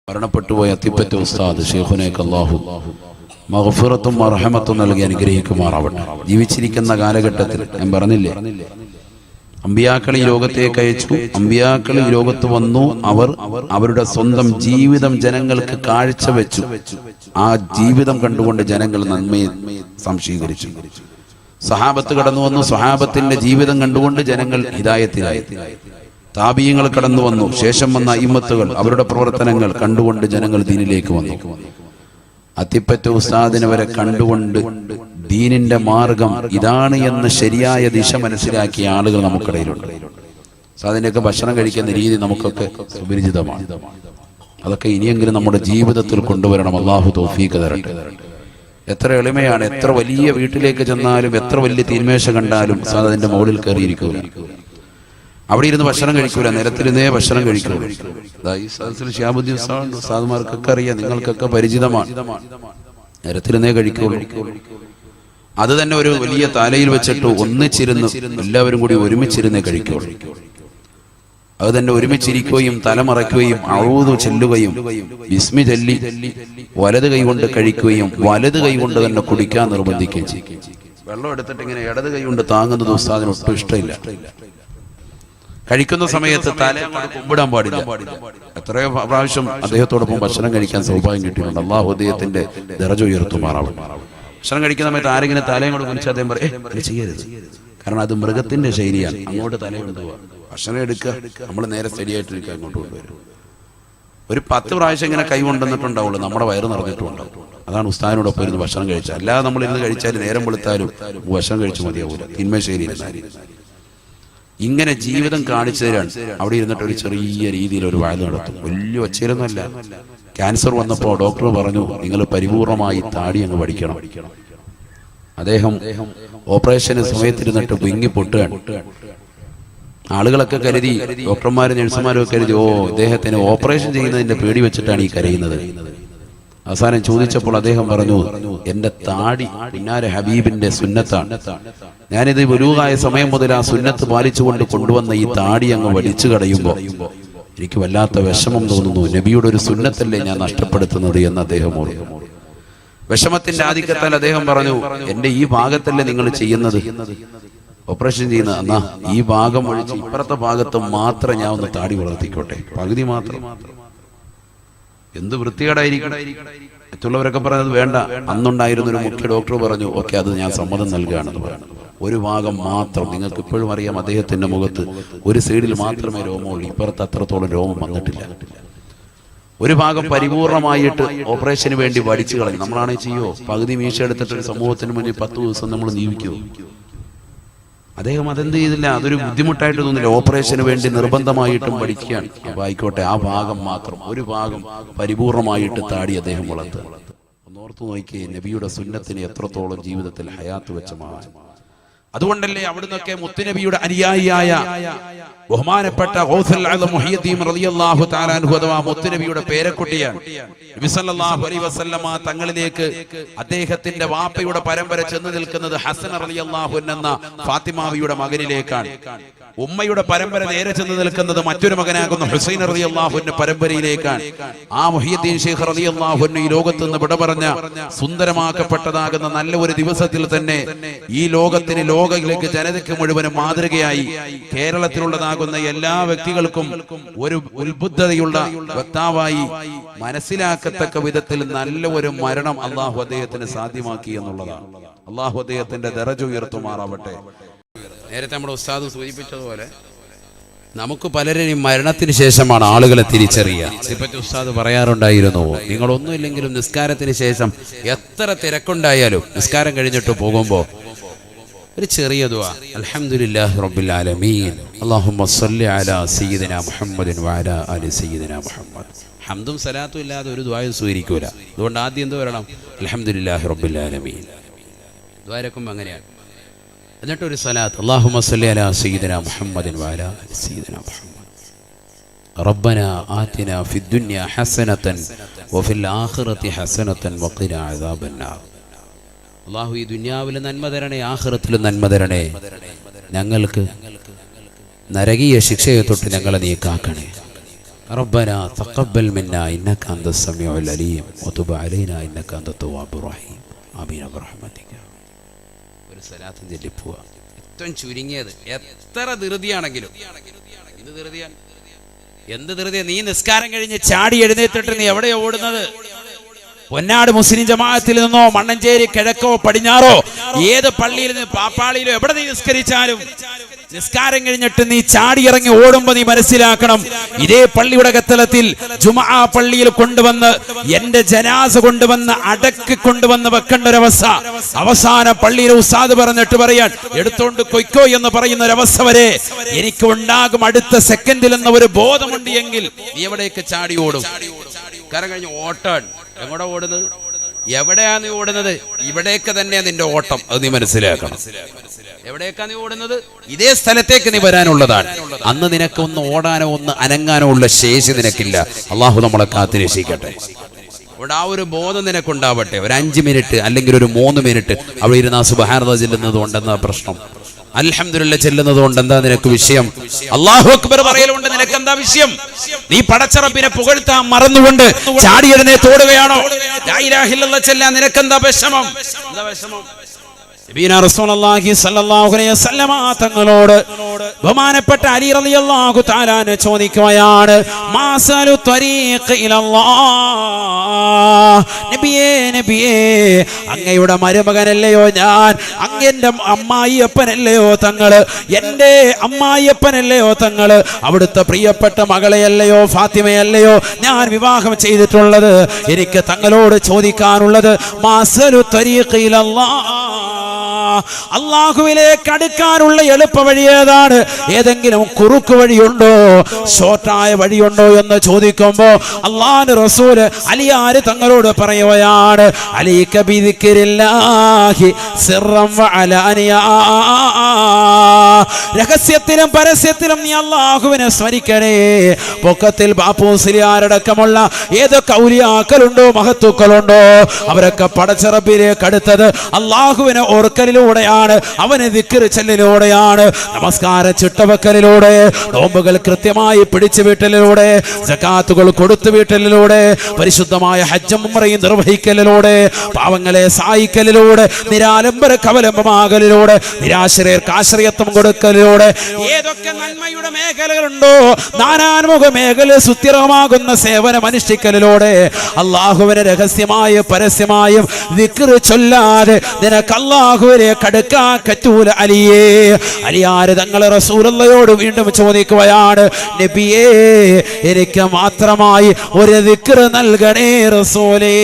മരണപ്പെട്ടുപോയ അത്തിപ്പറ്റ ഉസ്താദ് ശൈഖുനേക്ക് അല്ലാഹു മഗ്ഫിറത്തും മർഹമത്തും നൽകി അനുഗ്രഹിക്കുമാറാവട്ടെ. ജീവിച്ചിരിക്കുന്ന കാലഘട്ടത്തിൽ ഞാൻ പറഞ്ഞില്ലേ, അമ്പിയാക്കൾ ഈ ലോകത്തേക്ക് അയച്ചു, അമ്പിയാക്കൾ ഈ ലോകത്ത് വന്നു, അവർ അവരുടെ സ്വന്തം ജീവിതം ജനങ്ങൾക്ക് കാഴ്ചവെച്ചു. ആ ജീവിതം കണ്ടുകൊണ്ട് ജനങ്ങൾ നന്മയെ സംശീകരിച്ചു. സഹാബത്ത് കടന്നു വന്നു, സഹാബത്തിന്റെ ജീവിതം കണ്ടുകൊണ്ട് ജനങ്ങൾ ഹിദായത്തിലായി. താബിയങ്ങൾ കടന്നു വന്നു, ശേഷം വന്ന അയിമ്മത്തുകൾ അവരുടെ പ്രവർത്തനങ്ങൾ കണ്ടുകൊണ്ട് ജനങ്ങൾ ദീനിലേക്ക് വന്നു. അത്തിപ്പറ്റ ഉസ്താദിനെ വരെ കണ്ടുകൊണ്ട് ദീനിന്റെ മാർഗം ഇതാണ് എന്ന് ശരിയായ ദിശ മനസ്സിലാക്കിയ ആളുകൾ നമുക്കിടയിലുണ്ട്. ഉസ്താദിന്റെയൊക്കെ ഭക്ഷണം കഴിക്കുന്ന രീതി നമുക്കൊക്കെ സുപരിചിതമാണ്. അതൊക്കെ ഇനിയെങ്കിലും നമ്മുടെ ജീവിതത്തിൽ കൊണ്ടുവരണം. അല്ലാഹു തൗഫീഖ് തരട്ടെ. എത്ര എളിമയാണ്, എത്ര വലിയ വീട്ടിലേക്ക് ചെന്നാലും എത്ര വലിയ തീന്മേശ കണ്ടാലും ഉസ്താദ് അതിന്റെ മുകളിൽ കയറിയിരിക്കൂല, അവിടെ ഇരുന്ന് ഭക്ഷണം കഴിക്കൂല, നിലത്തിരുന്നേ ഭക്ഷണം കഴിക്കൂല. ഷിഹാബുദ്ദീൻ ഉസ്താദുമാർക്കൊക്കെ അറിയാം, നിങ്ങൾക്കൊക്കെ പരിചിതമാണ്. നിലത്തിരുന്നേ കഴിക്കുള്ളൂ. അത് തന്നെ ഒരു വലിയ തലയിൽ വെച്ചിട്ട് ഒന്നിച്ചിരുന്ന് എല്ലാവരും കൂടി ഒരുമിച്ചിരുന്നേ കഴിക്കുള്ളൂ. അത് തന്നെ ഒരുമിച്ചിരിക്കുകയും തലമറയ്ക്കുകയും അഊദു ചെല്ലുകയും ബിസ്മി ചൊല്ലി വലത് കൈ കൊണ്ട് കഴിക്കുകയും വലത് കൈ കൊണ്ട് തന്നെ കുടിക്കാൻ നിർബന്ധിക്കുകയും ചെയ്യും. വെള്ളം എടുത്തിട്ട് ഇങ്ങനെ ഇടത് കൈ കൊണ്ട് താങ്ങുന്നത് ഉസ്താദിന് ഒട്ടും ഇഷ്ടമില്ല. കഴിക്കുന്ന സമയത്ത് തല കുമ്പിടാൻ പാടില്ല. എത്രയോ പ്രാവശ്യം അദ്ദേഹത്തോടൊപ്പം ഭക്ഷണം കഴിക്കാൻ സൗഭാഗ്യം കിട്ടിയിട്ടുണ്ട്. അല്ലാഹു അദ്ദേഹത്തിന്റെ ദറജ ഉയർത്തുമാറാവും. ഭക്ഷണം കഴിക്കുന്ന സമയത്ത് ആരെങ്കിലും തലയും കൊണ്ട് കുനിച്ച് അദ്ദേഹം പറയും ചെയ്യരുത്, കാരണം അത് മൃഗത്തിന്റെ ശൈലിയാണ്. അങ്ങോട്ട് തലയുണ്ട് പോവാ, ഭക്ഷണം എടുക്കുക, നമ്മൾ നേരെ ശരിയായിട്ടിരിക്കുക, അങ്ങോട്ട് കൊണ്ടുവരും. ഒരു 10 പ്രാവശ്യം ഇങ്ങനെ കൈ കൊണ്ടുവന്നിട്ടുണ്ടാവുള്ളൂ, നമ്മുടെ വയറ് നിറഞ്ഞിട്ടുണ്ടാവും. അതാണ് ഉസ്താദിനോടൊപ്പം ഇരുന്ന് ഭക്ഷണം കഴിച്ചാൽ. അല്ലാതെ നമ്മൾ ഇരുന്ന് കഴിച്ചാലും നേരം വെളുത്താലും ഭക്ഷണം കഴിച്ചു മതിയാവൂല. തിന്മ ശൈലിയിൽ ഇങ്ങനെ ജീവിതം കാണിച്ചു തരാൻ അവിടെ ഇരുന്നിട്ട് ഒരു ചെറിയ രീതിയിൽ ഒരു വാഴ നടത്തും. വലിയ ഒച്ചയിലൊന്നുമല്ല. ക്യാൻസർ വന്നപ്പോൾ ഡോക്ടർ പറഞ്ഞു, നിങ്ങൾ പരിപൂർണമായി താടി അങ്ങ് പഠിക്കണം. അദ്ദേഹം ഓപ്പറേഷന് സമയത്തിരുന്നിട്ട് വിങ്ങി പൊട്ടുകയാണ്. ആളുകളൊക്കെ കരുതി, ഡോക്ടർമാരും നഴ്സുമാരും ഒക്കെ കരുതി, ഇദ്ദേഹത്തിന് ഓപ്പറേഷൻ ചെയ്യുന്നതിന്റെ പേടി വെച്ചിട്ടാണ് ഈ കരയുന്നത്. അവസാനം ചോദിച്ചപ്പോൾ അദ്ദേഹം പറഞ്ഞു, എന്റെ താടി പിന്നാരെ ഹബീബിന്റെ സുന്നത്താണ്. ഞാനിത് ബുലൂഗായ സമയം മുതൽ ആ സുന്നത്ത് പാലിച്ചുകൊണ്ട് കൊണ്ടുവന്ന ഈ താടി അങ്ങ് വലിച്ചു കളയുമ്പോൾ എനിക്ക് വല്ലാത്ത വിഷമം തോന്നുന്നു. നബിയുടെ ഒരു സുന്നത്തല്ലേ ഞാൻ നഷ്ടപ്പെടുത്തുന്നത് എന്ന് അദ്ദേഹം ഓർത്തു. വിഷമത്തിന്റെ ആധിക്യത്താൽ അദ്ദേഹം പറഞ്ഞു, എന്റെ ഈ ഭാഗത്തല്ലേ നിങ്ങൾ ചെയ്യുന്നത്, ഓപ്പറേഷൻ ചെയ്യുന്നത്, എന്നാ ഈ ഭാഗം ഒഴിച്ച് ഇപ്പുറത്തെ ഭാഗത്ത് മാത്രം ഞാൻ ഒന്ന് താടി വളർത്തിക്കോട്ടെ, പകുതി മാത്രം. എന്ത് വൃത്തികേടായിരിക്കണം. മറ്റുള്ളവരൊക്കെ പറഞ്ഞത് വേണ്ട. അന്നുണ്ടായിരുന്ന ഒരു മുഖ്യ ഡോക്ടർ പറഞ്ഞു, ഓക്കെ, അത് ഞാൻ സമ്മതം നൽകുകയാണെന്ന് പറഞ്ഞു. ഒരു ഭാഗം മാത്രം. നിങ്ങൾക്ക് ഇപ്പോഴും അറിയാം, അദ്ദേഹത്തിന്റെ മുഖത്ത് ഒരു സൈഡിൽ മാത്രമേ രോമമുള്ളൂ, ഇപ്പുറത്ത് അത്രത്തോളം രോമം വന്നിട്ടില്ല. ഒരു ഭാഗം പരിപൂർണമായിട്ട് ഓപ്പറേഷന് വേണ്ടി വടിച്ചു കളഞ്ഞു. നമ്മളാണെങ്കിൽ ചെയ്യോ, പകുതി മീശ എടുത്തിട്ട് ഒരു സമൂഹത്തിന് മുന്നിൽ 10 ദിവസം നമ്മൾ ജീവിക്കുമോ? അദ്ദേഹം അതെന്ത് ചെയ്തില്ല, അതൊരു ബുദ്ധിമുട്ടായിട്ട് തോന്നില്ല. ഓപ്പറേഷന് വേണ്ടി നിർബന്ധമായിട്ടും പഠിക്കുകയാണ്. അപ്പൊ ആയിക്കോട്ടെ, ആ ഭാഗം മാത്രം, ഒരു ഭാഗം പരിപൂർണമായിട്ട് താടി അദ്ദേഹം വളർത്തുക. ഒന്നോർത്തു നോക്കിയേ, നബിയുടെ സുന്നത്തിന് എത്രത്തോളം ജീവിതത്തിൽ ഹയാത്ത് വെച്ച മഹാൻ. അതുകൊണ്ടല്ലേ അവിടുന്നൊക്കെ മുത്തുനബിയുടെ അനുയായിയായ ബഹുമാനപ്പെട്ട ഗൗസുൽ ആദം മുഹിയുദ്ദീൻ റളിയല്ലാഹു തആല അൻഹു അഥവാ മുത്തുനബിയുടെ പേരക്കുട്ടിയാണ് നബി സല്ലല്ലാഹു അലൈഹി വസല്ലമ തങ്ങളിലേക്ക് അദ്ദേഹത്തിന്റെ വാപ്പയുടെ പരമ്പര ചെന്ന് നിൽക്കുന്നത് ഹസൻ റളിയല്ലാഹു അൻഹു എന്ന ഫാത്തിമാവിയുടെ മകനിലേക്കാണ്. ഉമ്മയുടെ പരമ്പര നേരെ ചെന്ന് നിൽക്കുന്നത് മറ്റൊരു മകനാകുന്ന ഹുസൈൻ റളിയല്ലാഹു അൻഹു പരമ്പരയിലേക്കാണ്. ആ മുഹിയുദ്ദീൻ ശൈഖ് റളിയല്ലാഹു അൻഹു ഈ ലോകത്ത് നിന്ന് വിട പറഞ്ഞ സുന്ദരമാക്കപ്പെട്ടതാകുന്ന നല്ല ഒരു ദിവസത്തിൽ തന്നെ ഈ ലോകത്തിന്, ലോകത്തിലേക്ക്, ജനതയ്ക്ക് മുഴുവനും മാതൃകയായി കേരളത്തിലുള്ളതാകുന്ന എല്ലാ വ്യക്തികൾക്കും ഒരു ഉത്ബുദ്ധതയുള്ള വക്താവായി മനസ്സിലാക്കത്തക്ക വിധത്തിൽ നല്ല ഒരു മരണം അള്ളാഹു അദ്ദേഹത്തിന് സാധ്യമാക്കി എന്നുള്ളതാണ്. അള്ളാഹു അദ്ദേഹത്തിന്റെ ദറജ ഉയർത്തുമാറാവട്ടെ. നേരത്തെ നമ്മുടെ ഉസ്താദ് സൂചിപ്പിച്ചതുപോലെ നമുക്ക് പലരെയും മരണത്തിന് ശേഷമാണ് ആളുകളെ തിരിച്ചറിയുക. ഇപ്പറ്റി ഉസ്താദ് പറയാറുണ്ടായിരുന്നു, നിങ്ങളൊന്നുമില്ലെങ്കിലും നിസ്കാരത്തിന് ശേഷം എത്ര തിരക്കുണ്ടായാലും നിസ്കാരം കഴിഞ്ഞിട്ട് പോകുമ്പോൾ ഒരു ചെറിയ ദുആ, അൽഹംദുലില്ലാഹി റബ്ബിൽ ആലമീൻ അല്ലാഹുമ്മ സ്വല്ലി അലാ സയ്യിദിനാ മുഹമ്മദിൻ വഅലാ ആലി സയ്യിദിനാ മുഹമ്മദ്. ഹംദും സലാത്തും ഇല്ലാതെ ഒരു ദുആയും സ്വീകരിക്കൂല. അതുകൊണ്ട് ആദ്യം എന്ത് പറയണം? അൽഹംദുലില്ലാഹി റബ്ബിൽ ആലമീൻ. ദുആരക്കും അങ്ങനെയാണ്. എന്നിട്ട് ഒരു സലാത്ത്, അല്ലാഹുമ്മ സ്വല്ലി അലാ സയ്യിദിനാ മുഹമ്മദിൻ വഅലാ ആലി സയ്യിദിനാ മുഹമ്മദ്. റബ്ബനാ ആതിനാ ഫിദ്ദുനിയ ഹസനതൻ വഫിൽ ആഖിറതി ഹസനതൻ വഖിനാ അദാബന്നാർ. അല്ലാഹു ഈ ദുനിയാവിൽ നന്മ തരണേ, ആഖിറത്തിലും നന്മ തരണേ, ഞങ്ങൾക്ക് നരകീയ ശിക്ഷയെ തൊട്ട് ഞങ്ങളെ നീ കാക്കണേ. റബ്ബനാ തഖബ്ബൽ മിന്നാ ഇന്നക അൻതസ് സമീഉൽ അലീം വതുബ് അലൈനാ ഇന്നക അൻതത് തവ്വാബുർ റഹീം ആമീൻ ബിറഹ്മതിക. ഒരു സലാത്തും ചൊല്ലി പോവാ. ഏറ്റവും ചുരുങ്ങിയത് എത്ര ധൃതിയാണെങ്കിലും. എന്ത് ധൃതിയാണ്? എന്ത് ധൃതിയാ? നീ നിസ്കാരം കഴിഞ്ഞ് ചാടി എഴുന്നേറ്റിട്ട് നീ എവിടെയാ ഓടുന്നത്? പൊന്നാട് മുസ്ലിം ജമാഅത്തിൽ നിന്നോ മണ്ണഞ്ചേരി കിഴക്കോ പടിഞ്ഞാറോ ഏത് പള്ളിയിൽ നിന്ന് പാപ്പാളിയിലോ എവിടെ നീ നിസ്കരിച്ചാലും നിസ്കാരം കഴിഞ്ഞിട്ട് നീ ചാടി ഇറങ്ങി ഓടുമ്പോ നീ മനസ്സിലാക്കണം, ഇതേ പള്ളിയുടെ കത്തലത്തിൽ ജുമുഅ പള്ളിയിൽ കൊണ്ടുവന്ന് എന്റെ ജനാസ കൊണ്ടുവന്ന് അടക്കി കൊണ്ടുവന്ന് വെക്കേണ്ട ഒരവസ്ഥ, അവസാന പള്ളിയിലെ ഉസ്താദ് പറഞ്ഞിട്ട് പറയാൻ എടുത്തോണ്ട് കൊയ്ക്കോ എന്ന് പറയുന്ന ഒരവസ്ഥ വരെ എനിക്ക് ഉണ്ടാകും അടുത്ത സെക്കൻഡിൽ എന്ന ഒരു ബോധമുണ്ട് എങ്കിൽ നീ എവിടേക്ക് ചാടി ഓടും? കാരണം കഴിഞ്ഞ് ഓട്ടാൻ എങ്ങോട്ടാ ഓടുന്നത്? എവിടെയാ നീ ഓടുന്നത്? ഇവിടേക്ക് തന്നെയാ നിന്റെ ഓട്ടം. അത് നീ മനസ്സിലാക്കണം. എവിടേക്കാ നീ ഓടുന്നത്? ഇതേ സ്ഥലത്തേക്ക് നീ വരാനുള്ളതാണ്. അന്ന് നിനക്ക് ഒന്ന് ഓടാനോ ഒന്ന് അനങ്ങാനോ ഉള്ള ശേഷി നിനക്കില്ല. അള്ളാഹു നമ്മളെ കാത്തിരക്ഷിക്കട്ടെ. അവിടെ ആ ഒരു ബോധം നിനക്കുണ്ടാവട്ടെ. ഒരു 5 മിനിറ്റ് അല്ലെങ്കിൽ ഒരു 3 മിനിറ്റ് അവിടെ ഇരുന്ന സുബ്ഹാനല്ലാഹ് ചെല്ലുന്നത് കൊണ്ടെന്നാ പ്രശ്നം? അൽഹംദുലില്ലാഹ് ചെല്ലുന്നത് കൊണ്ട് എന്താ നിനക്ക് വിഷയം? അല്ലാഹു അക്ബർ പറയലുകൊണ്ട് നിനക്ക് എന്താ വിഷയം? നീ പടച്ച റബ്ബിനെ പുകഴ്ത്താൻ മറന്നുകൊണ്ട് ചാടി എഴുന്നേറ്റ് ഓടുകയാണോ? ലാ ഇലാഹ ഇല്ലല്ലാഹ് ചെല്ലാൻ നിനക്കെന്താ വിഷമം? എന്താ വിഷമം? നബിയുനാ റസൂലുള്ളാഹി സ്വല്ലല്ലാഹു അലൈഹി വസല്ലമ തങ്ങളോട് ബഹുമാനപ്പെട്ട അലി റളിയല്ലാഹു തആല ചോദിക്കുകയാണ്, മാസലു ത്വരീഖ് ഇലല്ലാഹ്. നബിയേ നബിയേ, അങ്ങയുടെ മരുമകനല്ലയോ ഞാൻ? അങ്ങന്റെ അമ്മായിയപ്പനല്ലയോ തങ്ങള്? എന്റെ അമ്മായിയപ്പനല്ലയോ തങ്ങള്? അവിടുത്തെ പ്രിയപ്പെട്ട മകളെയല്ലയോ ഫാത്തിമയല്ലയോ ഞാൻ വിവാഹം ചെയ്തിട്ടുള്ളത്? എനിക്ക് തങ്ങളോട് ചോദിക്കാനുള്ളത് മാസലു ത്വരീഖ് ഇലല്ലാഹ്, അള്ളാഹുവിലേക്ക് അടുക്കാനുള്ള എളുപ്പ വഴി ഏതാണ്? ഏതെങ്കിലും കുറുക്ക് വഴിയുണ്ടോ, ഷോർട്ടായ വഴിയുണ്ടോ എന്ന് ചോദിക്കുമ്പോ അള്ളാഹുവിന്റെ റസൂല് അലിയാര് തങ്ങളോട് പറയുകയാണ്, അലൈക ബിദിക്രില്ലാഹി സിർറൻ വഅലാനിയാ, രഹസ്യത്തിലും പരസ്യത്തിലും നീ അള്ളാഹുവിനെ സ്മരിക്കണേ. പൊക്കത്തിൽ ബാപ്പൂസിലിയാരടക്കമുള്ള ഏതൊക്കെ ഔലിയാക്കളുണ്ടോ മഹത്തുക്കളുണ്ടോ അവരൊക്കെ പടച്ച റബ്ബിലേക്ക് അടുത്തത് അള്ളാഹുവിനെ ഓർക്കലിലൂടെയാണ്, അവനെ ദിക്ർ ചൊല്ലലിലൂടെയാണ്, നമസ്കാര ചിട്ടവക്കലിലൂടെ, നോമ്പുകൾ കൃത്യമായി പിടിച്ചു വീട്ടലിലൂടെ, സകാത്തുകൾ കൊടുത്തു വീട്ടലിലൂടെ, പരിശുദ്ധമായ ഹജ്ജും ഉംറയും നിർവഹിക്കലിലൂടെ, പാവങ്ങളെ സഹായിക്കലിലൂടെ, നിരാലംബര കവലംബമാകലിലൂടെ, നിരാശ്രയർക്ക് ആശ്രയത്വം കൊടുക്കലിലൂടെ, ഏതൊക്കെ നന്മയുടെ മേഖലകളുണ്ടോ നാനാൻമുഖ മേഖല സുസ്ഥിരമാകുന്ന സേവനം അനുഷ്ഠിക്കലിലൂടെ അള്ളാഹുവിനെ രഹസ്യമായും പരസ്യമായും ദിക്ർ ചൊല്ലാതെ നിനക്ക് അല്ലാഹുവിലേക്ക് അടുക്കാൻ പറ്റൂല അലിയേ. അലിയാര് തങ്ങൾ റസൂലുള്ളാഹിയോട് വീണ്ടും ചോദിക്കുകയാണ്, നബിയേ എനിക്ക് മാത്രമായി ഒരു ദിക്ർ നൽകണേ റസൂലേ,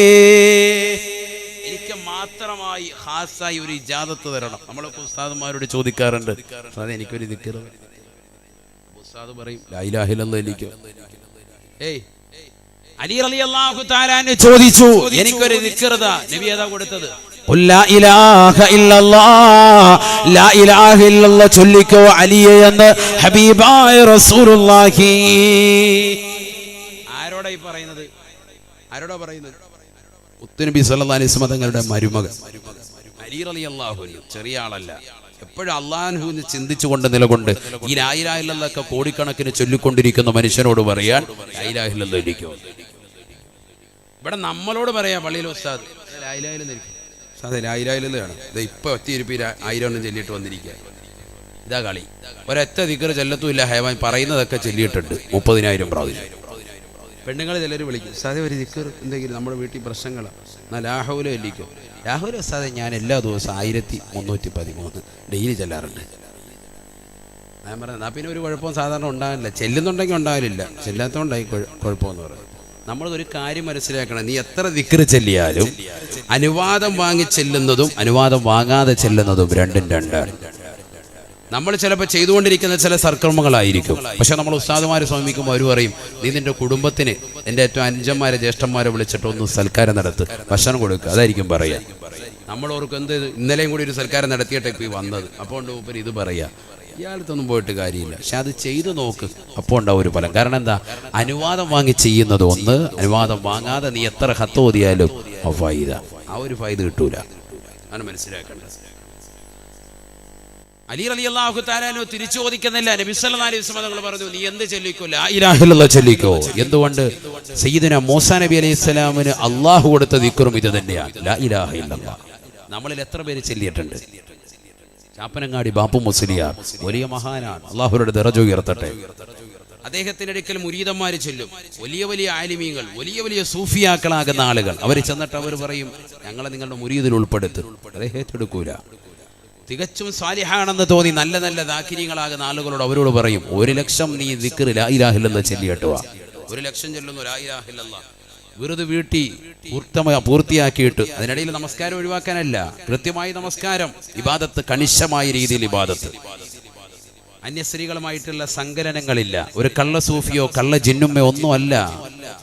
എനിക്ക് മാത്രമായി ഖാസായി ഒരു ഇജാദത്ത് തരണം. നമ്മളൊക്കെ ഉസ്താദുമാരോട് ചോദിക്കാറുണ്ട്, ഉസ്താദേ എനിക്കൊരു ദിക്ർ. ഉസ്താദ് പറയും ലാ ഇലാഹ ഇല്ലല്ലാഹ് എനിക്ക്. അലി റളിയല്ലാഹു തആല ചോദിച്ചു, എനിക്കൊരു ദിക്ർ താ. നബി ഏതാ കൊടുത്തത്? ലാ ഇലാഹ ഇല്ലല്ലാഹ്, ലാ ഇലാഹ ഇല്ലല്ലാഹ് ചൊല്ലിക്കോ അലിയെ എന്ന് ഹബീബായ റസൂലുള്ളാഹി. ആരോടാ ഈ പറയുന്നത്? ആരോടാ പറയുന്നത്? മുത്തുനബി സല്ലല്ലാഹു അലൈഹി വസല്ലം തങ്ങളുടെ മരുമകൻ അലി റളിയല്ലാഹു അൻഹു. ചെറിയ ആളല്ല. എപ്പോഴും അല്ലാഹുവിനെ ചിന്തിച്ചുകൊണ്ട് നിലകൊണ്ട് ഈ ലാ ഇലാഹ ഇല്ലല്ലാഹ് ഒക്കെ കോടിക്കണക്കിന് ചൊല്ലിക്കൊണ്ടിരിക്കുന്ന മനുഷ്യനോട് പറയാൻ ലാ ഇലാഹ ഇല്ലല്ലാഹ് ഇരിക്കും. ഇവിടെ നമ്മളോട് പറയാം പള്ളിയിൽ ഉസ്താദ് ലാ ഇലാഹ ഇല്ലല്ലാഹ്, അതെ ലാ ഇലാഹ ഇല്ലല്ലാഹ് ആണ്. ഇത് ഇപ്പൊ ഒത്തിരിപ്പി 1000 എണ്ണം ചൊല്ലിയിട്ട് വന്നിരിക്കുക. ഇതാ കളി. ഒരൊറ്റ ദിക്ർ ചൊല്ലത്തുമില്ല. ഹൈവാൻ പറയുന്നതൊക്കെ ചൊല്ലിയിട്ടുണ്ട് 30,000 പ്രാവശ്യം. പെണ്ണുങ്ങൾ ചിലർ വിളിക്കും, ഉസ്താദേ ഒരു ദിക്ർ എന്തെങ്കിലും നമ്മുടെ വീട്ടിൽ പ്രശ്നങ്ങളാണ്, എന്നാൽ ലാഹൗല ചൊല്ലിക്കും. ലാഹൗല ഉസ്താദേ ഞാൻ എല്ലാ ദിവസവും 1313 ഡെയിലി ചെല്ലാറുണ്ട്. ഞാൻ പറഞ്ഞത് എന്നാൽ പിന്നെ ഒരു കുഴപ്പവും സാധാരണ ഉണ്ടാകില്ല. ചെല്ലുന്നുണ്ടെങ്കിൽ ഉണ്ടാവില്ല, ചെല്ലാത്തതുകൊണ്ടായി കുഴപ്പമെന്ന് പറയും. നമ്മളൊരു കാര്യം മനസ്സിലാക്കണം, നീ എത്ര ദിക്ർ ചെല്ലിയാലും അനുവാദം വാങ്ങി ചെല്ലുന്നതും അനുവാദം വാങ്ങാതെ ചെല്ലുന്നതും രണ്ടും രണ്ടാണ്. നമ്മൾ ചിലപ്പോൾ ചെയ്തുകൊണ്ടിരിക്കുന്ന ചില സൽക്കർമ്മങ്ങളായിരിക്കും, പക്ഷെ നമ്മൾ ഉസ്താദുമാരെ സമീപിക്കുമ്പോൾ അവർ പറയും, നീ നിന്റെ കുടുംബത്തിന് എൻ്റെ ഏറ്റവും അനുജന്മാരെ ജ്യേഷ്ഠന്മാരെ വിളിച്ചിട്ട് ഒന്ന് സൽക്കാരം നടത്ത്, ഭക്ഷണം കൊടുക്കുക, അതായിരിക്കും പറയുക. നമ്മൾ ഓർക്കും എന്ത് ഇന്നലെയും കൂടി ഒരു സൽക്കാരം നടത്തിയിട്ടേ ഇപ്പോൾ ഈ വന്നത്, അപ്പോൾ ഉണ്ട് മൂപ്പര് ഇത് പറയുക. ഇയാളത്തൊന്നും പോയിട്ട് കാര്യമില്ല, പക്ഷെ അത് ചെയ്തു നോക്ക്, അപ്പോൾ ഉണ്ടാവും ഒരു ഫലം. കാരണം എന്താ? അനുവാദം വാങ്ങി ചെയ്യുന്നത് ഒന്ന്, അനുവാദം വാങ്ങാതെ നീ എത്ര ഹത്ത് ഓതിയാലും ആ ഒരു ഫൈദ കിട്ടൂല. ആണ് മനസ്സിലാക്കേണ്ടത്. അലി റളിയല്ലാഹു തആല അൻഹു തിരിച്ചു ചോദിക്കുന്നില്ല. നബി സല്ലല്ലാഹു അലൈഹി വസല്ലം തങ്ങൾ പറഞ്ഞു, നീ എന്ത് ചൊല്ലിക്കോ? ലാ ഇലാഹ ഇല്ലല്ലാഹ് ചൊല്ലിക്കോ. എന്തുകൊണ്ട്? സയ്യിദുനാ മൂസാ നബി അലൈഹി സ്വലാമിന് അല്ലാഹു കൊടുത്ത ദിക്റും ഇത് തന്നെയാണ്, ലാ ഇലാഹ ഇല്ലല്ലാഹ്. നമ്മളിൽ എത്ര പേര് ചൊല്ലിയിട്ടുണ്ട്? ചാപ്പനങ്ങാടി ബാപ്പു മുസ്ലിയാർ വലിയ മഹാനാണ്, അല്ലാഹുവിന്റെ ദറജ ഉയർത്തട്ടെ. അദ്ദേഹത്തിന്റെ അടുക്കൽ മുരീദന്മാർ ചൊല്ലും, വലിയ വലിയ ആലിമീങ്ങൾ, വലിയ വലിയ സൂഫിയാക്കളാകുന്ന ആളുകൾ. അവർ ചെന്നിട്ട് അവർ പറയും, ഞങ്ങളെ നിങ്ങളുടെ മുരീദിൽ ഉൾപ്പെടുത്തും. അദ്ദേഹത്തെടുക്കൂല. തികച്ചും സാലിഹാണെന്ന് തോന്നി നല്ല നല്ല ദാക്കിരികളാകുന്ന ആളുകളോട് അവരോട് പറയും, 1,00,000 നീ ദിക്ർ ലാ ഇലാഹ ഇല്ലല്ലാഹ് ചൊല്ലിയിട്ടുവാ. 1,00,000 ചൊല്ലുന്നു ലാ ഇലാഹ ഇല്ലല്ലാഹ്, വെറുതെ വീട്ടി പൂർത്തിയാക്കിയിട്ട്. അതിനിടയിൽ നമസ്കാരം ഒഴിവാക്കാനല്ല, കൃത്യമായി നമസ്കാരം, ഇബാദത്ത് കണിശമായ രീതിയിൽ ഇബാദത്ത്. അന്യസ്ത്രീകളുമായിട്ടുള്ള സങ്കലനങ്ങളില്ല. ഒരു കള്ള സൂഫിയോ കള്ള ജിന്നുമ്മയോ ഒന്നുമല്ല,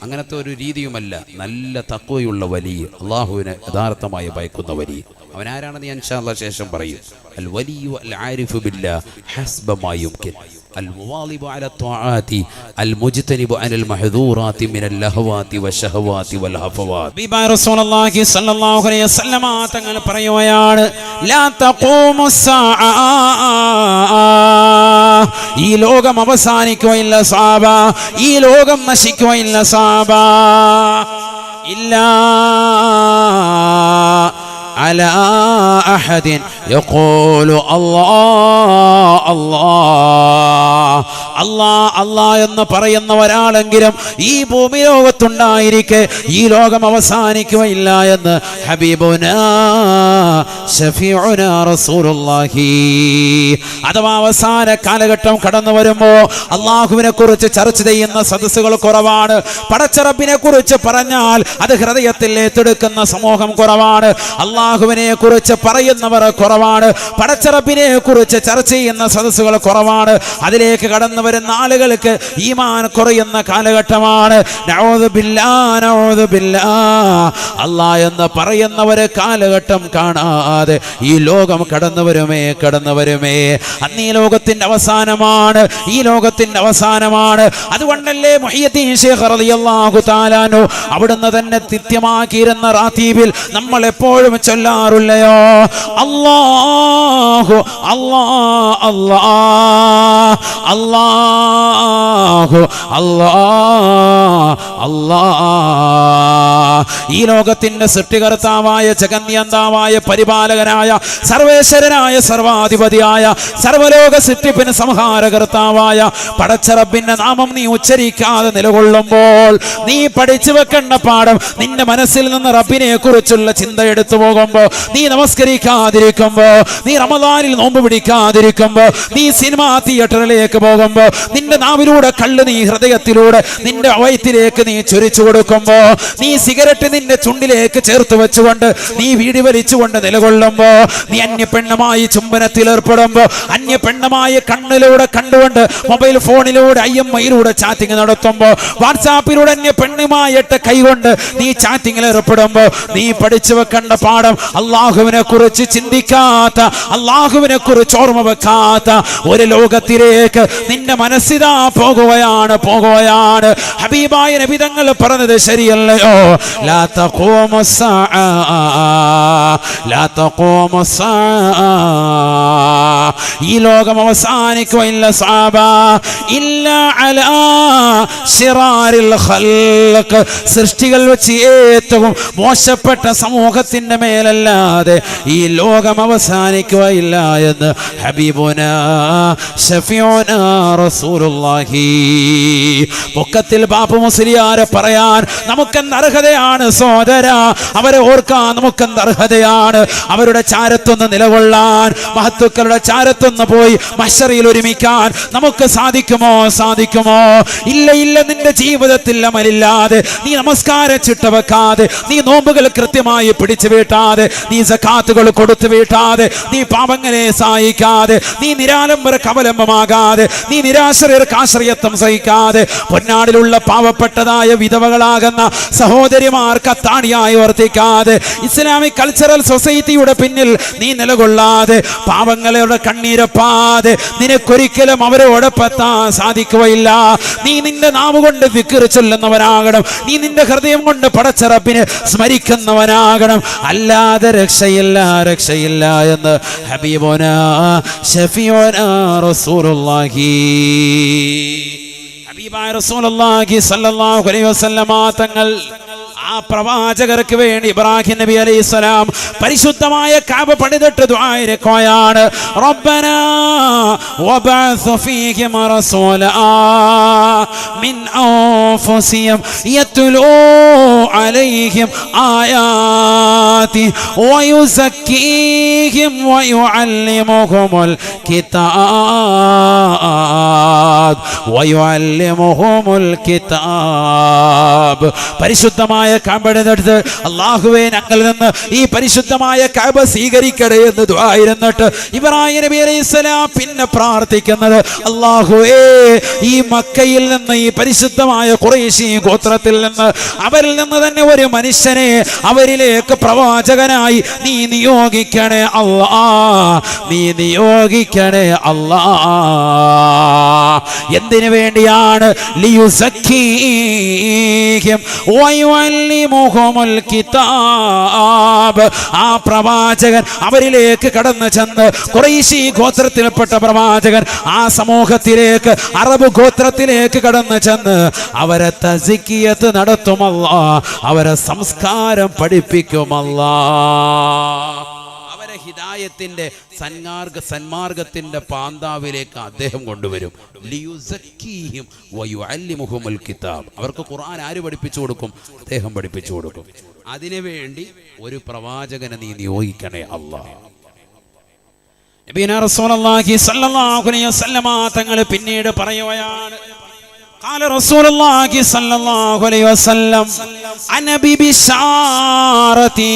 അങ്ങനത്തെ ഒരു രീതിയുമല്ല. നല്ല തഖ്വയുള്ള വലിയ, അള്ളാഹുവിനെ യഥാർത്ഥമായി ഭയക്കുന്ന വലിയ. അവനാരാണെന്ന് ഞാൻ ഇൻഷാ അല്ലാഹ് ശേഷം പറയും. അൽ വലിയു അൽ ആരിഫു ബില്ലാഹ് ഹസ്ബ മാ യുംകിൻ المواظب على الطاعات المجتنب عن المحظورات من اللهوات والشهوات والهفوات. ബിബാ റസൂലുള്ളാഹി സ്വല്ലല്ലാഹു അലൈഹി വസല്ലമ തങ്ങൾ പറയുകയാണ്, ലാ തഖൂമു സ്സാഅ, ഈ ലോകം അവസാനിക്കുകയില്ല സഹാബ, ഈ ലോകം നശിക്കുകയില്ല സഹാബ, ഇല്ലാ അലാ അഹദിൻ യഖൂലു അല്ലാഹ് അല്ലാഹ് അല്ലാഹ് അല്ലാഹ് എന്ന് പറയുന്ന ഒരാളെങ്കിലും ഈ ഭൂമി ലോകത്തുണ്ടായിരിക്കെ ഈ ലോകം അവസാനിക്കുകയില്ല എന്ന് ഹബീബുനാ ശഫീഉനാ റസൂലുള്ളാഹി. അഥവാ അവസാന കാലഘട്ടം കടന്നു വരുമ്പോൾ അള്ളാഹുവിനെ കുറിച്ച് ചർച്ച ചെയ്യുന്ന സദസ്സുകൾ കുറവാണ്. പടച്ചറബിനെ കുറിച്ച് പറഞ്ഞാൽ അത് ഹൃദയത്തിൽ ഏറ്റെടുക്കുന്ന സമൂഹം കുറവാണ്. അള്ളാഹുവിനെ കുറിച്ച് പറയുന്നവർ കുറവാണ്. പടച്ചറബിനെ കുറിച്ച് ചർച്ച ചെയ്യുന്ന സദസ്സുകൾ കുറവാണ്. അതിലേക്ക് കടന്നു വരുന്ന ആളുകൾക്ക് ഈമാൻ കുറയുന്ന കാലഘട്ടമാണ്. നഊദു ബില്ലാഹ്, നഊദു ബില്ലാഹ്. അല്ലാഹ് എന്ന് പറയുന്നവരെ കാലഘട്ടം കാണാതെ ഈ ലോകം കടന്നു വരുമേ. അന്ന് ഈ ലോകത്തിന്റെ അവസാനമാണ്, ഈ ലോകത്തിന്റെ അവസാനമാണ്. അതുകൊണ്ടല്ലേ മുഹയ്യിദ്ദീൻ ശൈഖ് റളിയല്ലാഹു തആല അൻഹു അവിടുന്ന് തന്നെ നിത്യമാക്കിയിരുന്ന റാത്തീബിൽ നമ്മൾ എപ്പോഴും ചൊല്ലാറുള്ളയോ, അല്ലാഹു അല്ലാഹ് അല്ലാഹ് അല്ലാഹു അല്ലാഹ് അല്ലാഹ്. ഈ ലോകത്തിന്റെ സൃഷ്ടികർത്താവായ, ജഗന്യന്താവായ, പരിപാലകനായ, സർവേശ്വരനായ, സർവാധിപതിയായ, സർവലോക സൃഷ്ടിപ്പിന് സംഹാരകർത്താവായ പടച്ചറബിന്റെ നാമം നീ ഉച്ചരിക്കാതെ നിലകൊള്ളുമ്പോൾ, നീ പഠിച്ചു വെക്കേണ്ട പാഠം, നിന്റെ മനസ്സിൽ നിന്ന് റബ്ബിനെ കുറിച്ചുള്ള ചിന്ത എടുത്തു പോകുമ്പോ, നീ നമസ്കരിക്കാതിരിക്കുമ്പോ, നീ റമദാനിൽ നോമ്പ് പിടിക്കാതിരിക്കുമ്പോ, നീ സിനിമാ തിയേറ്ററിലേക്ക് പോകുമ്പോ, നിന്റെ നാവിലൂടെ കള്ള് നീ ഹൃദയത്തിലൂടെ നിന്റെ വയറ്റിലേക്ക് നീ ചൊരിച്ചു കൊടുക്കുമ്പോ, നീ സിഗരറ്റ് നിന്റെ ചുണ്ടിലേക്ക് ചേർത്ത് വെച്ചുകൊണ്ട് നീ വീടി വലിച്ചുകൊണ്ട് നിലകൊള്ളുമ്പോ, നീ അന്യപ്പെണ്ണമായി ചുംബനത്തിൽ ഏർപ്പെടുമ്പോ, അന്യപ്പെണ്ണമായ കണ്ണിലൂടെ കണ്ടുകൊണ്ട് മൊബൈൽ ഫോണിലൂടെ IMIയിലൂടെ ചാറ്റിംഗ് നടത്തുമ്പോ, വാട്സാപ്പിലൂടെ അന്യപ്പെണ്ണുമായിട്ട് കൈകൊണ്ട് നീ ചാറ്റിംഗിൽ ഏർപ്പെടുമ്പോ, നീ പഠിച്ചു വെക്കേണ്ട പാഠം, അള്ളാഹുവിനെ കുറിച്ച് ചിന്തിക്കാത്ത, അള്ളാഹുവിനെ കുറിച്ച് ഓർമ്മ വെക്കാത്ത ഒരു ലോകത്തിലേക്ക് നിന്റെ മനസ്സിതാ പോകുകയാണ്. ഹബീബായ നബി തങ്ങൾ പറഞ്ഞത് ശരിയല്ലയോ, ലാ തഖൂമു സ്സാഅ, ലാ തഖൂമു സ്സാഅ, ഈ ലോകം അവസാനിക്കുകയില്ല സഹാബ, ഇല്ലാ അലാ ശിറാരിൽ ഖൽഖ്, സൃഷ്ടികൾ വെച്ച് ഏറ്റവും മോശപ്പെട്ട സമൂഹത്തിന്റെ മേലല്ലാതെ ഈ ലോകം അവസാനിക്കുകയില്ല എന്ന് ഹബീബുനാ ശഫീഉനാ റസൂലുള്ളാഹി. പൊക്കത്തിൽ ബാപ്പു മുസ്ലിയാരെ പറയാൻ നമുക്കെന്ത് അർഹതയാണ് സഹോദര, അവരെ ഓർക്കാൻ നമുക്കെന്ത് അർഹതയാണ്. അവരുടെ ചാരത്തൊന്ന് നിലകൊള്ളാൻ, മഹത്തുക്കളുടെ ചാരത്തൊന്ന് പോയി മഹ്ശറിൽ ഒരുമിക്കാൻ നമുക്ക് സാധിക്കുമോ? ഇല്ല. നിന്റെ ജീവിതത്തിൽ അമലില്ലാതെ, നീ നമസ്കാരം ചിട്ടവെക്കാതെ, നീ നോമ്പുകൾ കൃത്യമായി പിടിച്ചു വീട്ടാതെ, നീ സകാത്തുകൾ കൊടുത്തു വീട്ടാതെ, നീ പാപങ്ങളെ സഹായിക്കാതെ, നീ നിരാലംബർക്ക് അവലംബമാകാതെ, നീ നിരാശ്രയർക്ക് ആശ്രയത്വം സഹിക്കാതെ, പൊന്നാടിലുള്ള പാവപ്പെട്ടതായ വിധവകളാകുന്ന സഹോദരി പ്രവാചകന്മാർക്ക് അത്താണിയായി വർത്തിക്കാതെ, ഇസ്ലാമിക് കൾച്ചറൽ സൊസൈറ്റിയുടെ പിന്നിൽ നീ നിലകൊള്ളാതെ, പാവങ്ങളുടെ കണ്ണീരപ്പാതെ നിനക്കൊരിക്കലും അവരോടൊപ്പെത്താൻ സാധിക്കുകയില്ല. നീ നിന്റെ നാവ് കൊണ്ട് ദിക്ർ ചൊല്ലുന്നവനാകണം. നീ നിന്റെ ഹൃദയം കൊണ്ട് പടച്ച റബ്ബിനെ സ്മരിക്കുന്നവനാകണം. അല്ലാതെ രക്ഷയില്ല, രക്ഷയില്ല എന്ന് ഹബീബുനാ ശഫീഉനാ റസൂലുള്ളാഹി ഹബീബായ റസൂലുള്ളാഹി സ്വല്ലല്ലാഹു അലൈഹി വസല്ലമ തങ്ങൾ ആ പ്രവാചകർക്ക് വേണ്ടി ഇബ്രാഹിം നബി അലൈഹിസ്സലാം പരിശുദ്ധമായ കഅബ പണിതിട്ട് ദുആ ഇരക്കുകയാണ്. റബ്ബനാ വബഅസ് ഫീഹിം റസൂലാ മിൻ അൻഫുസിഹിം യത്ലൂ അലൈഹിം ആയാതി വയുസക്കീഹിം വയുഅല്ലിമുഹുൽ കിതാബ് വയുഅല്ലിമുഹുൽ കിതാബ്. പരിശുദ്ധമായ കഅബയെടുത്ത് അല്ലാഹുവേ ഞങ്ങളിൽ നിന്ന് ഈ പരിശുദ്ധമായ കഅബ സ്വീകരിക്കണേ എന്ന് ദുആ ഇരുന്നിട്ട് ഇബ്രാഹിം നബി അലൈഹിസ്സലാം പിന്നെ പ്രാർത്ഥിക്കുന്നത്, അല്ലാഹുവേ ഈ മക്കയിൽ നിന്ന്, ഈ പരിശുദ്ധമായ ഖുറൈശി ഗോത്രത്തിൽ നിന്ന്, അവരിൽ നിന്ന് തന്നെ ഒരു മനുഷ്യനെ അവരിലേക്ക് പ്രവാചകനായി നീ നിയോഗിക്കണേ അല്ലാ, നീ നിയോഗിക്കണേ അല്ലാ. എന്തിനു വേണ്ടിയാണ്? ലിയുസക്കീഹിം വയുഅല്ലിമുഹുൽ കിതാബ്. ആ പ്രവാചകൻ അവരിലേക്ക് കടന്നു ചെന്ന്, ഖുറൈശി ഗോത്രത്തിൽപ്പെട്ട പ്രവാചകൻ ആ സമൂഹത്തിലേക്ക്, അറബ് ഗോത്രത്തിലേക്ക് കടന്നു ചെന്ന് അവരെ തസ്കിയത്ത് നടത്തുമല്ലാ, അവരെ സംസ്കാരം പഠിപ്പിക്കുമല്ലാ, അവരെ ഹിദായത്തിന്റെ സന്മാർഗത്തിന്റെ പാന്താവിലേക്ക് അദ്ദേഹം കൊണ്ടുവരും. ലിയുസക്കീഹിം വയുഅല്ലിമുഹുൽ കിതാബ്. അവർക്ക് ഖുർആൻ ആര് പഠിപ്പിച്ചു കൊടുക്കും? അദ്ദേഹം പഠിപ്പിച്ചു കൊടുക്കും. അതിനുവേണ്ടി ഒരു പ്രവാചകനെ നീ നിയോഗിക്കണേ അല്ലാഹ്. നബിയുനാ റസൂലുള്ളാഹി സ്വല്ലല്ലാഹു അലൈഹി വസല്ലമ തങ്ങൾ പിന്നീട് പറയുകയാണ്, قال رسول الله صلى الله عليه وسلم انا ببشارتي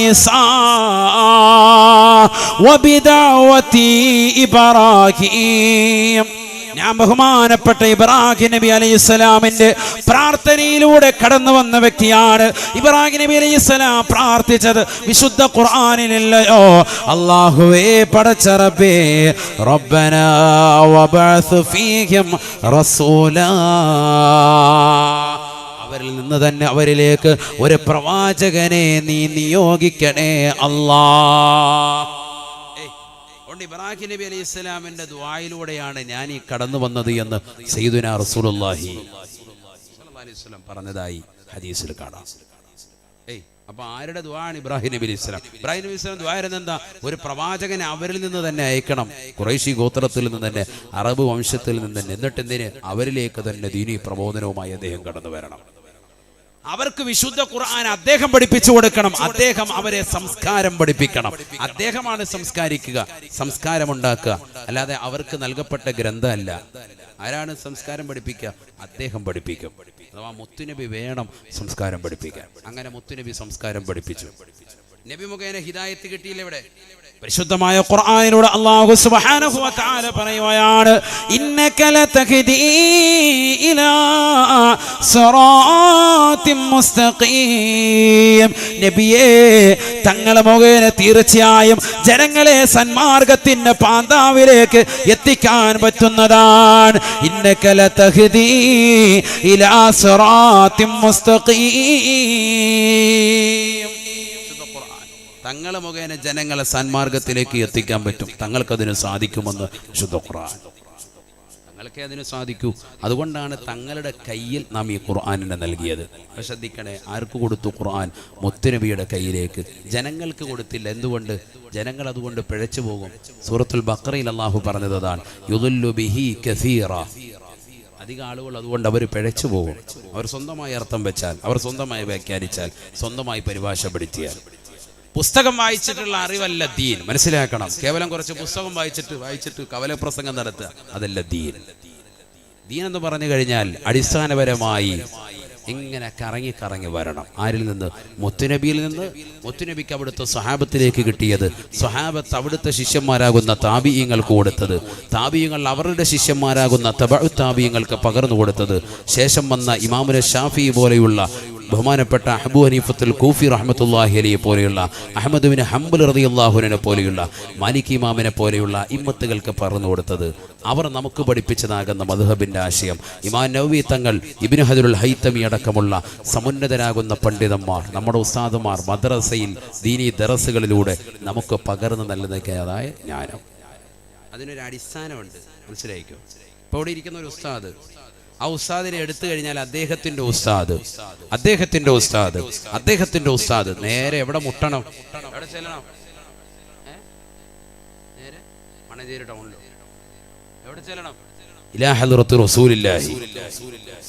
وبدعوتي ابراهيم. ഞാൻ ബഹുമാനപ്പെട്ട ഇബ്രാഹിം നബി അലൈഹിസ്സലാമിന്റെ പ്രാർത്ഥനയിലൂടെ കടന്നു വന്ന വ്യക്തിയാണ്. ഇബ്രാഹിം നബി അലൈഹിസ്സലാം പ്രാർത്ഥിച്ചത് വിശുദ്ധ ഖുർആനിലല്ലയോ? അല്ലാഹുവേ പടച്ച റബ്ബേ, റബ്ബനാ വബഅസ് ഫീഹിം റസൂലാ, അവരിൽ നിന്ന് തന്നെ അവരിലേക്ക് ഒരു പ്രവാചകനെ നീ നിയോഗിക്കണേ അല്ലാഹ്. ഇബ്രാഹിം നബി അലൈഹി സ്വലാമിന്റെ ദുആയിലൂടെയാണ് ഞാൻ ഈ കടന്നു വന്നത് എന്ന് സയ്യിദുനാ റസൂലുള്ളാഹി സ്വല്ലല്ലാഹു അലൈഹി വസല്ലം പറഞ്ഞതായി ഹദീസിൽ കാണാം. അപ്പൊ ആരുടെ ദുആണ്? ഇബ്രാഹിം നബി അലൈഹി സ്വലാം. ഇബ്രാഹിം നബി സ്വലാം ദുആ എന്താ? ഒരു പ്രവാചകനെ അവരിൽ നിന്ന് തന്നെ അയക്കണം, ഖുറൈശി ഗോത്രത്തിൽ നിന്ന് തന്നെ, അറബ് വംശത്തിൽ നിന്ന് തന്നെ. എന്നിട്ട് എന്തിന്? അവരിലേക്ക് തന്നെ ദീനീ പ്രബോധനവുമായി അദ്ദേഹം കടന്നു വരണം. അവർക്ക് വിശുദ്ധ ഖുർആൻ അദ്ദേഹം പഠിപ്പിച്ചു കൊടുക്കണം. അദ്ദേഹം അവരെ സംസ്കാരം പഠിപ്പിക്കണം. അദ്ദേഹമാണ് സംസ്കാരിക്കുക, സംസ്കാരമുണ്ടാക്കുക. അല്ലാതെ അവർക്ക് നൽകപ്പെട്ട ഗ്രന്ഥമല്ല. ആരാണ് സംസ്കാരം പഠിപ്പിക്കുക? അദ്ദേഹം പഠിപ്പിക്കും. അഥവാ മുത്തുനബി വേണം സംസ്കാരം പഠിപ്പിക്കാൻ. അങ്ങനെ മുത്തുനബി സംസ്കാരം പഠിപ്പിച്ചു. നബി മുഖേന ഹിദായത്ത് കിട്ടിയില്ല. ഇവിടെ പരിശുദ്ധമായ ഖുർആനിലൂടെ അല്ലാഹു സുബ്ഹാനഹു വ തആല പറയുകയാണ്, ഇന്നക ലതഹ്ദീ ഇലാ സിറാത്തിൻ മുസ്തഖീം. നബിയേ, തങ്ങളെ മുഖേന തീർച്ചയായും ജനങ്ങളെ സന്മാർഗത്തിന്റെ പാന്താവിലേക്ക് എത്തിക്കാൻ പറ്റുന്നതാണ്. ഇന്നക ലതഹ്ദീ ഇലാ സിറാത്തിൻ മുസ്തഖീം. തങ്ങളെ മുഖേന ജനങ്ങളെ സന്മാർഗത്തിലേക്ക് എത്തിക്കാൻ പറ്റും. തങ്ങൾക്കതിന് സാധിക്കുമെന്ന് വിശുദ്ധ ഖുർആൻ. തങ്ങൾക്കേ അതിന് സാധിക്കൂ. അതുകൊണ്ടാണ് തങ്ങളുടെ കയ്യിൽ നാം ഈ ഖുർആനിനെ നൽകിയത്. ശ്രദ്ധിക്കണേ, ആർക്ക് കൊടുത്തു ഖുർആൻ? മുത്തുനബിയുടെ കയ്യിലേക്ക്. ജനങ്ങൾക്ക് കൊടുത്തില്ല. എന്തുകൊണ്ട്? ജനങ്ങൾ അതുകൊണ്ട് പിഴച്ചു പോകും. സൂറത്തുൽ ബഖറയിൽ അല്ലാഹു പറഞ്ഞത് അതാണ്, യുദല്ലു ബിഹി കസീറ. അധികം ആളുകൾ അതുകൊണ്ട് അവർ പിഴച്ചു പോകും. അവർ സ്വന്തമായി അർത്ഥം വെച്ചാൽ, അവർ സ്വന്തമായി വ്യാഖ്യാനിച്ചാൽ, സ്വന്തമായി പരിഭാഷപ്പെടുത്തിയാൽ. പുസ്തകം വായിച്ചിട്ടുള്ള അറിവല്ല ദീൻ. മനസ്സിലാക്കണം. കേവലം കുറച്ച് പുസ്തകം വായിച്ചിട്ട് കവലപ്രസംഗം നടത്തുക, അതല്ല ദീൻ. ദീൻ എന്ന് പറഞ്ഞു കഴിഞ്ഞാൽ അടിസ്ഥാനപരമായി ഇങ്ങനെ കറങ്ങി കറങ്ങി വരണം. ആരിൽ നിന്ന്? മുത്തുനബിയിൽ നിന്ന്. മുത്തുനബിക്ക് അവിടുത്തെ സ്വഹാബത്തിലേക്ക് കിട്ടിയത്, സ്വഹാബത്ത് അവിടുത്തെ ശിഷ്യന്മാരാകുന്ന താബിഈങ്ങൾക്ക് കൊടുത്തത്, താബിഈങ്ങൾ അവരുടെ ശിഷ്യന്മാരാകുന്ന തബഉ താബിഈങ്ങൾക്ക് പകർന്നു കൊടുത്തത്, ശേഷം വന്ന ഇമാമുന ഷാഫി പോലെയുള്ള ബഹുമാനപ്പെട്ട അബൂ ഹനീഫത്തുൽ കൂഫി റഹ്മത്തുള്ളാഹി അലൈഹി പോലെയുള്ള അഹ്മദ് ബിൻ ഹംബൽ റളിയല്ലാഹു അൻഹു പോലെയുള്ള മാലിക് ഇമാമിനെ പോലെയുള്ള ഇമ്മത്തുകൾക്ക് പറഞ്ഞു കൊടുത്തത്, അവർ നമുക്ക് പഠിപ്പിച്ചതാകുന്ന മദ്ഹബിന്റെ ആശയം ഇമാം നവവി തങ്ങൾ, ഇബ്നു ഹജറുൽ ഹൈതമി അടക്കമുള്ള സമുന്നതരാകുന്ന പണ്ഡിതന്മാർ, നമ്മുടെ ഉസ്താദുമാർ മദ്രസയിൽ ദീനീ ദറസുകളിലൂടെ നമുക്ക് പകർന്നു നൽകുന്നതായ ജ്ഞാനം, അതിനൊരു അടിസ്ഥാനമുണ്ട്. മനസ്സിലായിക്കോ? ഇപ്പോൾ ഇവിടെ ഇരിക്കുന്ന ഒരു ഉസ്താദ്, ആ ഉസ്താദിനെ എടുത്തു കഴിഞ്ഞാൽ അദ്ദേഹത്തിന്റെ ഉസ്താദ് നേരെ എവിടെ മുട്ടണം? എവിടെ ചെല്ലണം? നേരെ മണജേരി ടൗണിലോ എവിടെ ചെല്ലണം? ഇലാ ഹദ്റത്തി റസൂലില്ലാഹി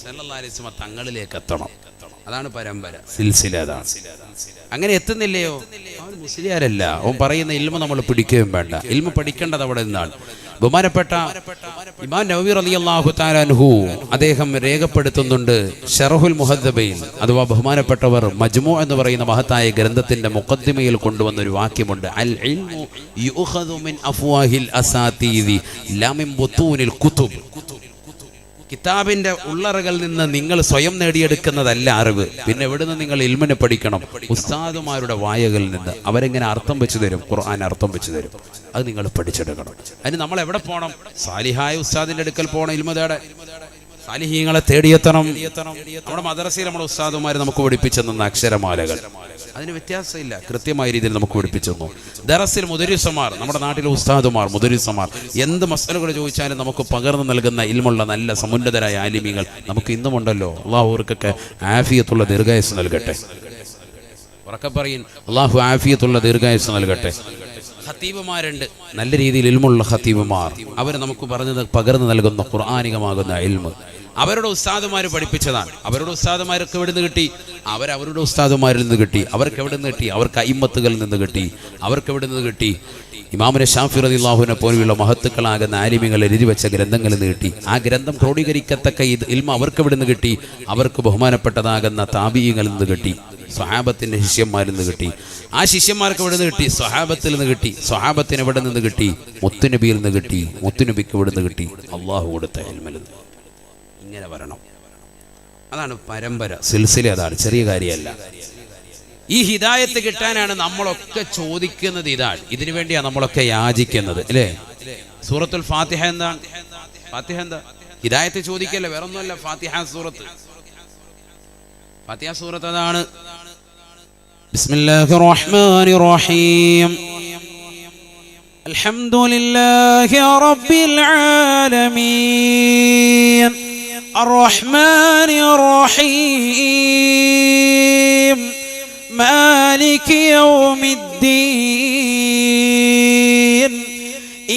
സ്വല്ലല്ലാഹു അലൈഹി വസല്ലം തങ്ങളിലേക്ക് എത്തണം. അതാണ് പരമ്പര, സിൽസില. അതാണ്. അങ്ങനെ എത്തുന്നില്ലയോ, അവൻ മുസ്ലിയാരല്ല. അവൻ പറയുന്ന ഇൽമ നമ്മൾ പിടിക്കുകയും വേണ്ട. ഇൽമ പഠിക്കേണ്ടത് അവിടെ നിന്നാണ്. ബഹുമാനപ്പെട്ട ഇമാം നവവി റളിയല്ലാഹു തആല അൻഹു അദ്ദേഹം രേഖപ്പെടുത്തുന്നുണ്ട് ശറഹുൽ മുഹദ്ദബയിൽ, അഥവാ ബഹുമാനപ്പെട്ടവർ മജ്മൂ എന്ന് പറയുന്ന മഹത്തായ ഗ്രന്ഥത്തിന്റെ മുഖദ്ദിമയിൽ കൊണ്ടുവന്ന ഒരു വാക്യമുണ്ട്, അൽ ഇൽമു യുഖദു മിൻ അഫ്വാഹിൽ അസാതീദി ലാ മിൻ ബുതൂനിൽ കുതുബ്. കിതാബിന്റെ ഉള്ളറകളിൽ നിന്ന് നിങ്ങൾ സ്വയം നേടിയെടുക്കുന്നതല്ല അറിവ്. പിന്നെ എവിടുന്ന് നിങ്ങൾ ഇൽമിനെ പഠിക്കണം? ഉസ്താദുമാരുടെ വായകളിൽ നിന്ന്. അവരെങ്ങനെ അർത്ഥം വെച്ച് തരും? ഖുർആൻ അർത്ഥം വെച്ച് തരും. അത് നിങ്ങൾ പഠിച്ചെടുക്കണം. അതിന് നമ്മൾ എവിടെ പോകണം? സാലിഹായ ഉസ്താദിന്റെ അടുക്കൽ പോകണം. ഇൽമ തേടെ സാലിഹീങ്ങളെ തേടിയെത്തണം. നമ്മുടെ മദ്രസയിൽ നമ്മുടെ ഉസ്താദുമാർ നമുക്ക് പഠിപ്പിച്ചു തന്ന അക്ഷരമാലകൾ, അതിന് വ്യത്യാസമില്ല, കൃത്യമായ രീതിയിൽ നമുക്ക് പഠിപ്പിച്ചു തന്നു. ദറസിൽ മുദരിസമാർ, നമ്മുടെ നാട്ടിലെ ഉസ്താദുമാർ മുദരിസമാർ എന്ത് മസലകൾ ചോദിച്ചാലും നമുക്ക് പകർന്നു നൽകുന്ന ഇൽമുള്ള നല്ല സമുന്നതരായ ആലിമീങ്ങൾ നമുക്ക് ഇന്നുമുണ്ടല്ലോ. അള്ളാഹു അവർക്കൊക്കെ ആഫിയത്തുള്ള ദീർഘായുസ് നൽകട്ടെ. ഉറക്കെ പറയും, അള്ളാഹു ആഫിയത്തുള്ള ദീർഘായുസ് നൽകട്ടെ. ഖത്തീബുമാരുണ്ട്, നല്ല രീതിയിൽ ഇൽമുള്ള ഖത്തീബുമാർ. അവർ നമുക്ക് പകർന്നു നൽകുന്ന ഖുർആനികമാകുന്ന ഇൽമ് അവരുടെ ഉസ്താദുമാർ പഠിപ്പിച്ചതാണ്. അവരുടെ ഉസ്താദുമാർക്ക് എവിടെ നിന്ന് കിട്ടി? അവരുടെ ഉസ്താദുമാരിൽ നിന്ന് കിട്ടി. അവർക്ക് എവിടെ നിന്ന് കിട്ടി? അവർക്ക് അയിമ്മത്തുകളിൽ നിന്ന് കിട്ടി. അവർക്ക് എവിടെ നിന്ന് കിട്ടി? ഇമാമുന ഷാഫി റളിയല്ലാഹുവിനെ പോലെയുള്ള മഹത്തുക്കളാകുന്ന ആലിമീങ്ങൾ എഴുതി വെച്ച ഗ്രന്ഥങ്ങളിൽ നിന്ന് കിട്ടി. ആ ഗ്രന്ഥം ക്രോഡീകരിക്കത്തക്ക ഇൽമ അവർക്ക് എവിടെ നിന്ന് കിട്ടി? അവർക്ക് ബഹുമാനപ്പെട്ടതാകുന്ന താബിഈങ്ങളിൽ നിന്ന് കിട്ടി. സ്വഹാബത്തിന്റെ ശിഷ്യന്മാരിൽ നിന്ന് കിട്ടി. ആ ശിഷ്യന്മാർക്ക് എവിടെ നിന്ന് കിട്ടി? സ്വഹാബത്തിൽ നിന്ന് കിട്ടി. സ്വഹാബത്തിന് എവിടെ നിന്ന് കിട്ടി? മുത്തുനബിയിൽ നിന്ന് കിട്ടി. മുത്തുനബിക്ക് എവിടെ നിന്ന് കിട്ടി? അള്ളാഹു കൊടുത്ത ഇൽമിൽ നിന്ന്. ഇങ്ങനെ വരണം. അതാണ് പരമ്പര, സിൽസില. അതാണ്, ചെറിയ കാര്യമല്ല. ഈ ഹിദായത്ത് കിട്ടാനാണ് നമ്മളൊക്കെ ചോദിക്കുന്നത്. ഇതാണ്, ഇതിനു വേണ്ടിയാണ് നമ്മളൊക്കെ യാചിക്കുന്നത്, അല്ലേ? സൂറത്തുൽ ഫാത്തിഹ എന്താണ്? ഫാത്തിഹ എന്താ? ഹിദായത്ത് ചോദിക്കല്ലേ, വേറൊന്നുമല്ല. ഫാത്തിഹ സൂറത്ത് അതാണ്. ബിസ്മില്ലാഹിർ റഹ്മാനിർ റഹീം. അൽഹംദുലില്ലാഹി റബ്ബിൽ ആലമീൻ അർറഹ്മാനിർ റഹീം മാലികി യൗമിദ്ദീൻ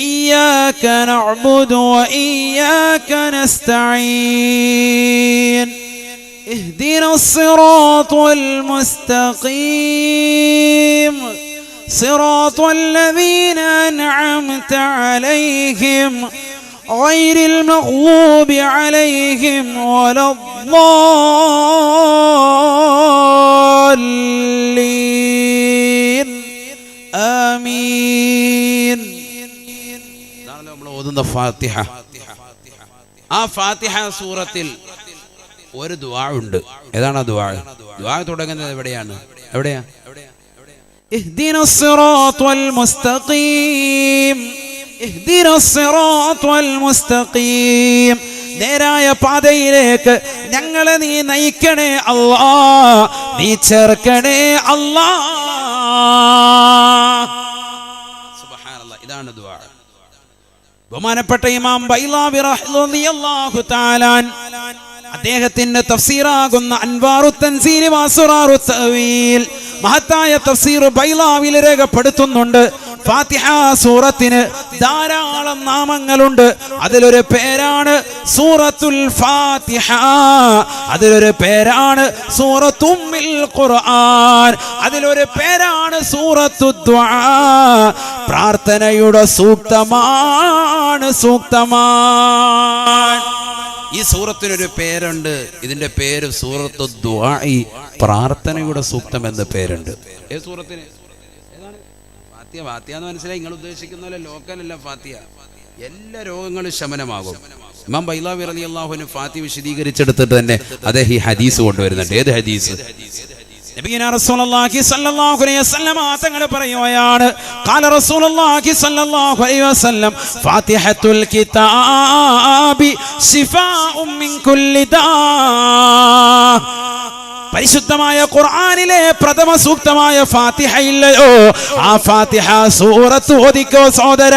ഇയ്യാക നഅ്ബുദു വ ഇയ്യാക നസ്തഈൻ اهدنا الصراط المستقيم صراط الذين أنعمت عليهم غير المغضوب عليهم ولا الضالين آمين. നമ്മൾ ഓതുന്ന ഫാത്തിഹ, ആ ഫാത്തിഹ സൂറത്തിൽ ഒരു ദുആ ഉണ്ട്. ഏതാണ് ആ ദുആ? ദുആ തുടങ്ങുന്നത് എവിടെയാണ്? എവിടെയാ? ഇഹ്ദിനസ് സിറാത്തുൽ മുസ്തഖീം, ഇഹ്ദിനസ് സിറാത്തുൽ മുസ്തഖീം. നേരായ പാതയിലേക്ക് ഞങ്ങളെ നീ നയിക്കണേ അല്ലാഹ്, നീ ചേർക്കണേ അല്ലാഹ്. സുബ്ഹാനല്ലാഹ്. ഇതാണ് ദുആ. ബഹുമാനപ്പെട്ട ഇമാം ബൈളാവി റളിയല്ലാഹു തആല അദ്ദേഹത്തിന്റെ തഫ്സീറാകുന്ന അൻവാറു തൻസീൽ വഅസ്റാറു തഅവീൽ മഹത്തായ തഫ്സീർ ബൈളാവിൽ രേഖപ്പെടുത്തുന്നുണ്ട്. ഫാത്തിഹ സൂറത്തിന് ധാരാളം നാമങ്ങളുണ്ട്. അതിലൊരു പേരാണ് സൂറത്തുൽ ഫാത്തിഹ. അതിലൊരു പേരാണ് സൂറത്തുൽ ഖുർആൻ. അതിലൊരു പേരാണ് സൂറത്തു ദുആ. പ്രാർത്ഥനയുടെ സൂക്തമാണ്, സൂക്തമാണ്. ഈ സൂറത്തിനൊരു പേരുണ്ട്. ഇതിന്റെ പേര് സൂറത്തു ദുആ, പ്രാർത്ഥനയുടെ സൂക്തം എന്ന പേരുണ്ട്. ഏത് സൂറത്തിന്? ഏതാണ്? ഫാത്തിഹ. ഫാത്തിഹ എന്ന് മനസ്സിലായി? നിങ്ങൾ ഉദ്ദേശിക്കുന്ന പോലെ ലോക്കലല്ല ഫാത്തിഹ. എല്ലാ രോഗങ്ങളും ശമനമാകും. ഇമാം ബൈലാവി റളിയല്ലാഹു അൻഹു ഫാത്തിഹ വിശദീകരിച്ചെടുത്തിട്ട് തന്നെ അദ്ദേഹം ഈ ഹദീസ് കൊണ്ടുവരുന്നുണ്ട്. ഏത് ഹദീസ്? നബിയുനാ റസൂലുള്ളാഹി സ്വല്ലല്ലാഹു അലൈഹി വസല്ലം തങ്ങൾ പറയുകയാണ്, ഖാല റസൂലുള്ളാഹി സ്വല്ലല്ലാഹു അലൈഹി വസല്ലം ഫാത്തിഹത്തുൽ കിതാബി ശിഫാഉം മിൻ കുല്ലി ദാ. പരിശുദ്ധമായ ഖുർആനിലെ പ്രഥമ സൂക്തമായ ഫാത്തിഹ ഇല്ലയോ, ആ ഫാത്തിഹ സൂറത്ത് ഓതിക്കോ സഹോദര,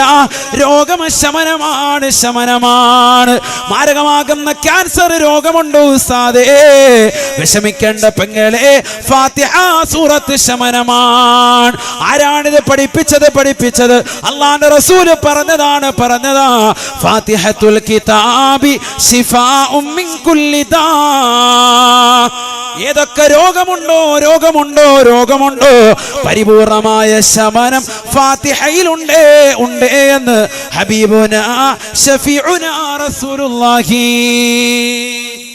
രോഗശമനമാണ്, ശമനമാണ്. മാരകമാകുന്ന ക്യാൻസർ രോഗമുണ്ടോ ഉസ്താദേ, വിഷമിക്കേണ്ട പെങ്ങളെ, ഫാത്തിഹ സൂറത്ത് ശമനമാണ്. ആരാണിത് പഠിപ്പിച്ചത്? അല്ലാഹുവിന്റെ റസൂൽ പറഞ്ഞതാ. ഫാത്തിഹത്തുൽ കിതാബി ശിഫാഉം മിൻ കുല്ലി ദാ. ഏതൊക്കെ രോഗമുണ്ടോ പരിപൂർണമായ ശമനം ഫാത്തിഹയിലുണ്ട് എന്ന് ഹബീബുനാ ശഫീഉനാ റസൂലുള്ളാഹി.